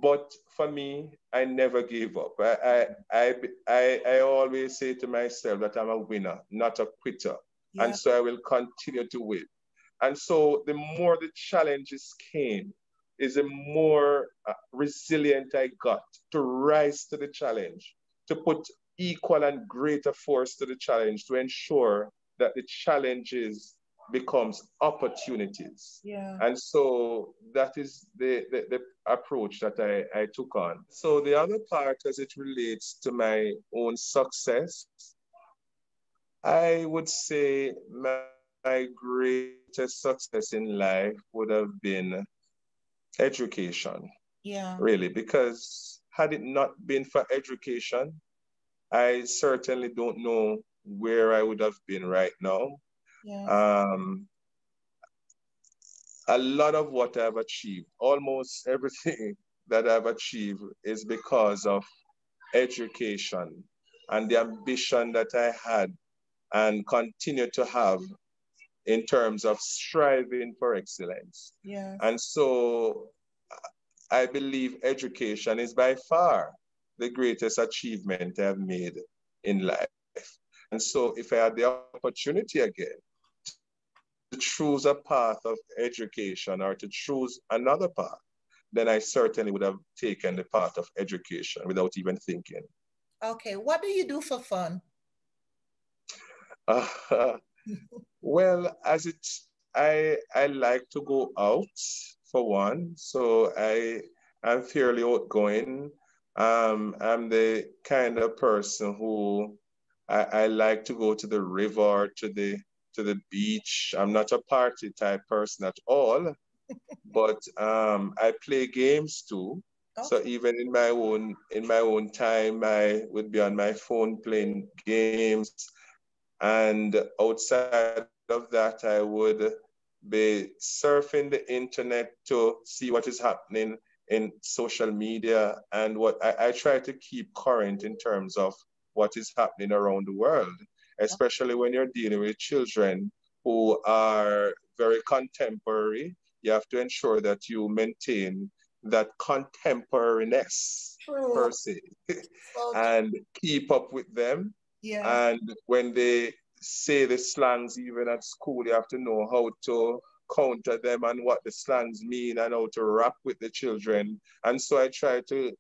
But for me, I never gave up. I always say to myself that I'm a winner, not a quitter. And Yeah. so I will continue to win. And so the more the challenges came, is the more resilient I got to rise to the challenge, to put equal and greater force to the challenge to ensure that the challenges becomes opportunities. Yeah. And so that is the approach that I took on. So the other part as it relates to my own success, I would say my greatest success in life would have been education, Yeah. really, because had it not been for education, I certainly don't know where I would have been right now. Yes. Um, a lot of what I've achieved, almost everything that I've achieved, is because of education and the ambition that I had and continue to have in terms of striving for excellence. Yes. And so I believe education is by far the greatest achievement I've made in life. And so if I had the opportunity again to choose a path of education or to choose another path, then I certainly would have taken the path of education without even thinking. Okay. What do you do for fun? Well, I like to go out for one, so I'm fairly outgoing. I'm the kind of person who I like to go to the river, to the beach. I'm not a party type person at all, but I play games too. So Okay. even in my own time, I would be on my phone playing games, and outside of that, I would be surfing the internet to see what is happening in social media, and I try to keep current in terms of what is happening around the world, especially when you're dealing with children who are very contemporary. You have to ensure that you maintain that contemporariness per True. se So and keep up with them. yes. And when they say the slangs, even at school, you have to know how to counter them and what the slangs mean and how to rap with the children. And so I try to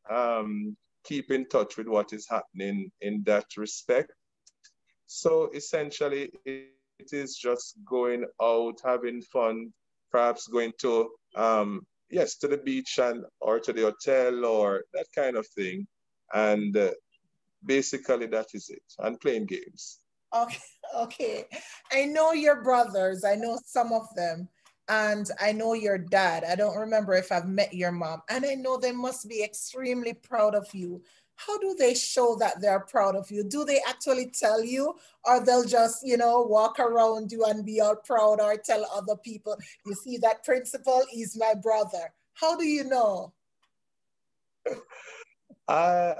keep in touch with what is happening in that respect. So essentially, it is just going out, having fun, perhaps going to, yes, to the beach and or to the hotel or that kind of thing. And basically, that is it. And playing games. Okay, okay. I know your brothers. I know some of them. And I know your dad. I don't remember if I've met your mom. And I know they must be extremely proud of you. How do they show that they're proud of you? Do they actually tell you, or they'll just, walk around you and be all proud, or tell other people, you see that principal is my brother? How do you know? I,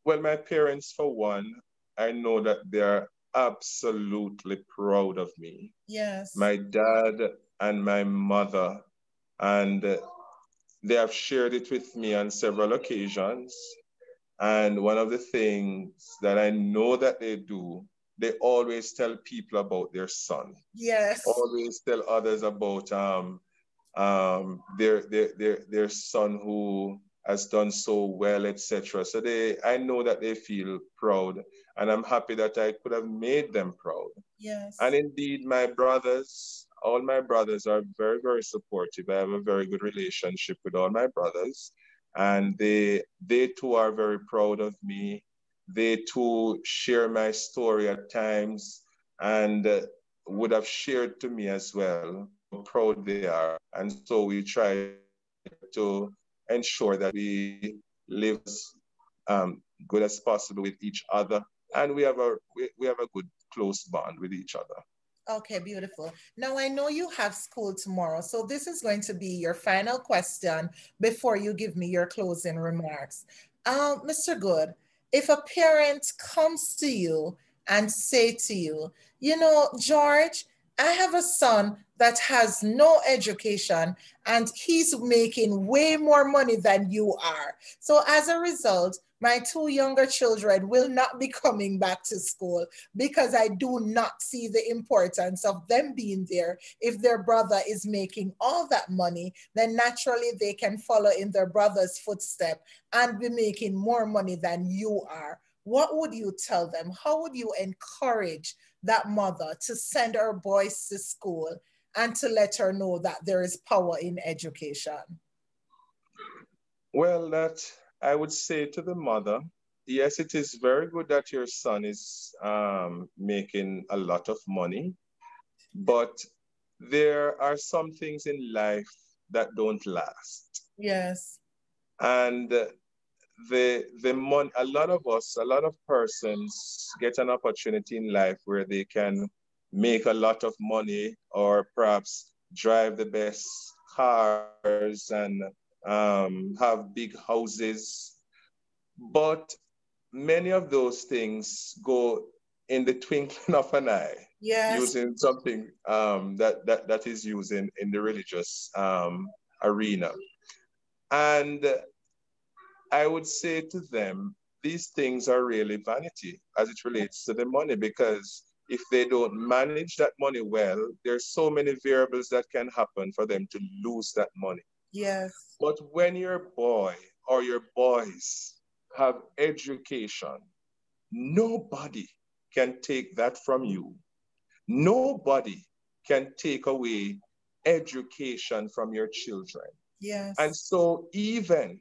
well, my parents, for one, I know that they're absolutely proud of me. Yes. My dad and my mother, and they have shared it with me on several occasions. And one of the things that I know that they do, they always tell people about their son, Yes. always tell others about their son who has done so well, etc. So I know that they feel proud, and I'm happy that I could have made them proud. And Yes. indeed, my brothers, all my brothers are very, very supportive. I have a very good relationship with all my brothers, and they too are very proud of me. They too share my story at times, and would have shared to me as well how proud they are. And so we try to ensure that we live as good as possible with each other, and we have a good close bond with each other. Okay, beautiful. Now I know you have school tomorrow, so this is going to be your final question before you give me your closing remarks. Mr. Good, if a parent comes to you and say to you, George, I have a son that has no education and he's making way more money than you are. So as a result, my two younger children will not be coming back to school because I do not see the importance of them being there. If their brother is making all that money, then naturally they can follow in their brother's footstep and be making more money than you are. What would you tell them? How would you encourage that mother to send her boys to school and to let her know that there is power in education? Well, that I would say to the mother, yes, it is very good that your son is making a lot of money, but there are some things in life that don't last. Yes. And a lot of us, a lot of persons get an opportunity in life where they can make a lot of money or perhaps drive the best cars and have big houses. But many of those things go in the twinkling of an eye, Yes. using something that is used in the religious arena. And I would say to them, these things are really vanity as it relates to the money, because if they don't manage that money well, there's so many variables that can happen for them to lose that money. Yes. But when your boy or your boys have education, nobody can take that from you. Nobody can take away education from your children. And Yes. so even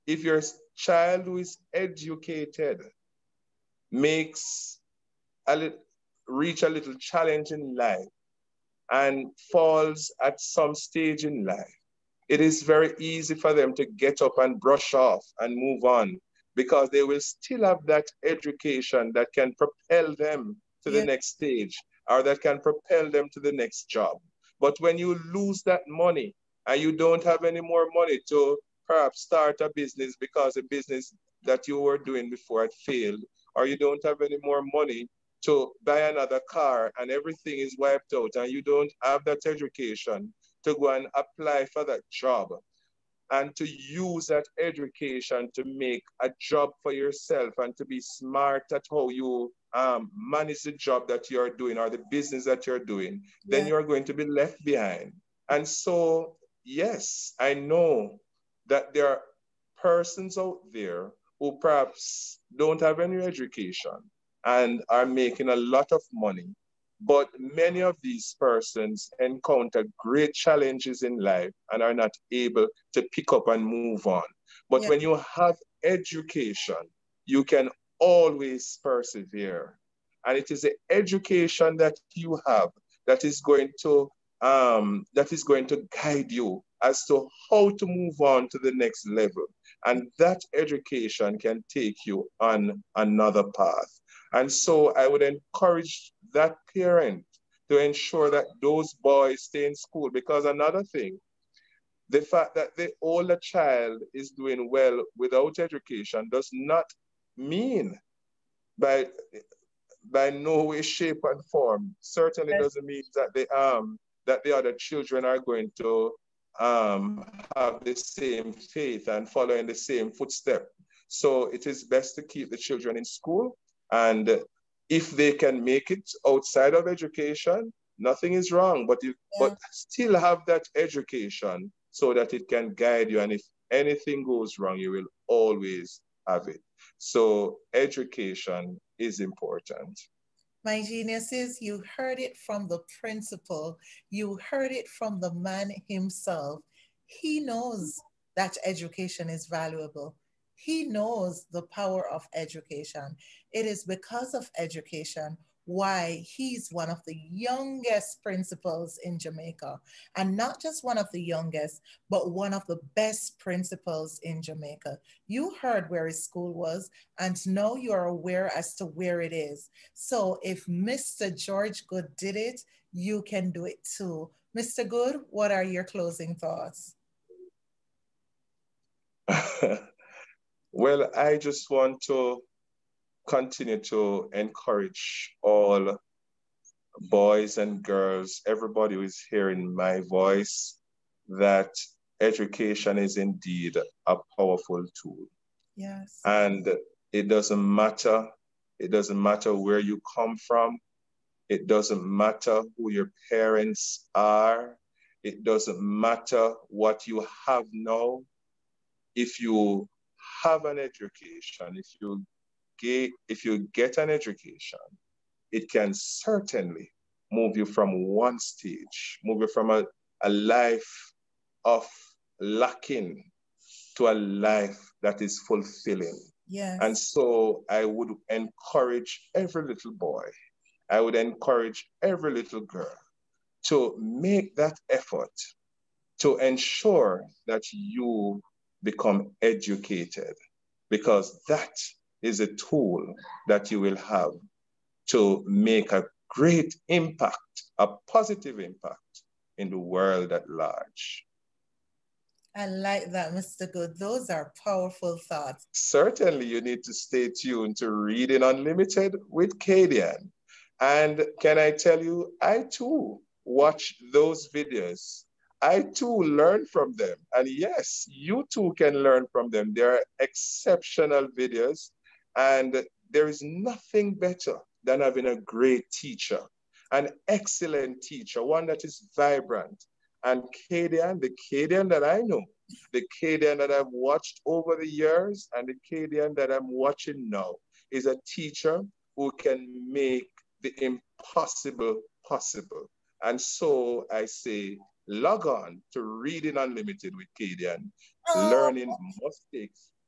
if your child who is educated makes a little, reach a little challenge in life and falls at some stage in life, it is very easy for them to get up and brush off and move on because they will still have that education that can propel them to the Yeah. next stage or that can propel them to the next job. But when you lose that money and you don't have any more money to perhaps start a business because a business that you were doing before had failed, or you don't have any more money to buy another car and everything is wiped out and you don't have that education to go and apply for that job and to use that education to make a job for yourself and to be smart at how you manage the job that you're doing or the business that you're doing, then Yeah. you're going to be left behind. And so, yes, I know that there are persons out there who perhaps don't have any education and are making a lot of money. But many of these persons encounter great challenges in life and are not able to pick up and move on. But Yeah. when you have education, you can always persevere. And it is the education that you have that is going to guide you as to how to move on to the next level. And that education can take you on another path. And so I would encourage that parent to ensure that those boys stay in school. Because another thing, the fact that the older child is doing well without education does not mean by no way, shape, and form, certainly Yes. doesn't mean that the other children are going to have the same faith and follow in the same footstep. So it is best to keep the children in school, and if they can make it outside of education, nothing is wrong. But Yeah. still have that education so that it can guide you, and if anything goes wrong, you will always have it. So education is important. My geniuses, you heard it from the principal. You heard it from the man himself. He knows that education is valuable. He knows the power of education. It is because of education why he's one of the youngest principals in Jamaica. And not just one of the youngest, but one of the best principals in Jamaica. You heard where his school was, and now you are aware as to where it is. So if Mr. George Goode did it, you can do it too. Mr. Goode, what are your closing thoughts? Well, I just want to continue to encourage all boys and girls, everybody who is hearing my voice, that education is indeed a powerful tool. Yes. And it doesn't matter. It doesn't matter where you come from. It doesn't matter who your parents are. It doesn't matter what you have now. If you have an education, if you get an education, it can certainly move you from one stage, move you from a life of lacking to a life that is fulfilling. And Yes. so I would encourage every little boy, I would encourage every little girl to make that effort to ensure that you become educated, because that is a tool that you will have to make a great impact, a positive impact in the world at large. I like that, Mr. Good. Those are powerful thoughts. Certainly, you need to stay tuned to Reading Unlimited with Kadian. And can I tell you, I too watch those videos. I too learn from them. And yes, you too can learn from them. They are exceptional videos. And there is nothing better than having a great teacher, an excellent teacher, one that is vibrant. And Kadian, the Kadian that I know, the Cadian that I've watched over the years and the Cadian that I'm watching now is a teacher who can make the impossible possible. And so I say, log on to Reading Unlimited with Cadian. Oh, Learning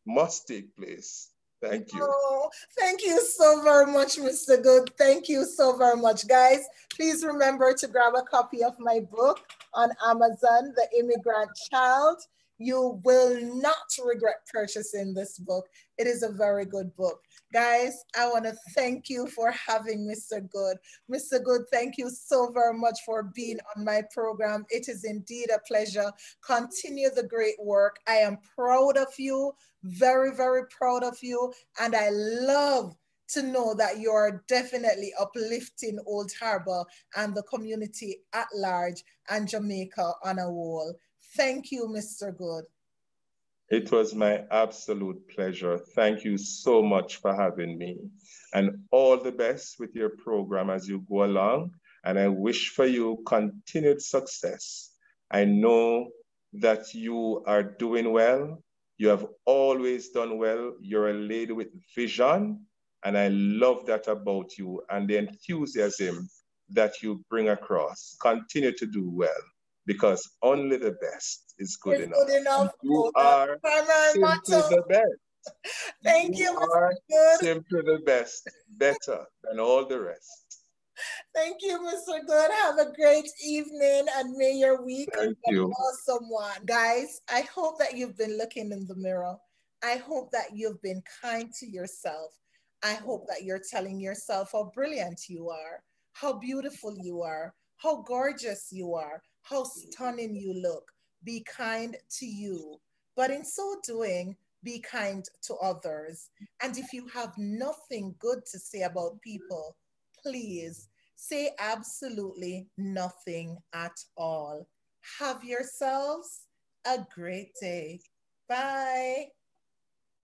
must take place. Thank you. Oh, thank you so very much, Mr. Goode. Thank you so very much, guys. Please remember to grab a copy of my book on Amazon, The Immigrant Child. You will not regret purchasing this book. It is a very good book. Guys, I want to thank you for having Mr. Goode. Mr. Goode, thank you so very much for being on my program. It is indeed a pleasure. Continue the great work. I am proud of you, very, very proud of you. And I love to know that you are definitely uplifting Old Harbor and the community at large and Jamaica on a whole. Thank you, Mr. Goode. It was my absolute pleasure. Thank you so much for having me. And all the best with your program as you go along. And I wish for you continued success. I know that you are doing well. You have always done well. You're a lady with vision. And I love that about you and the enthusiasm that you bring across. Continue to do well because only the best is good It's enough. good enough. And you Oh, that's are primary simply motto. the best. Thank You you, are Mr. Goode. simply the best, better than all the rest. Thank you, Mr. Good. Have a great evening and may your week be Thank an you. awesome one. Guys, I hope that you've been looking in the mirror. I hope that you've been kind to yourself. I hope that you're telling yourself how brilliant you are, how beautiful you are, how gorgeous you are, how stunning you look. Be kind to you. But in so doing, be kind to others. And if you have nothing good to say about people, please say absolutely nothing at all. Have yourselves a great day. Bye.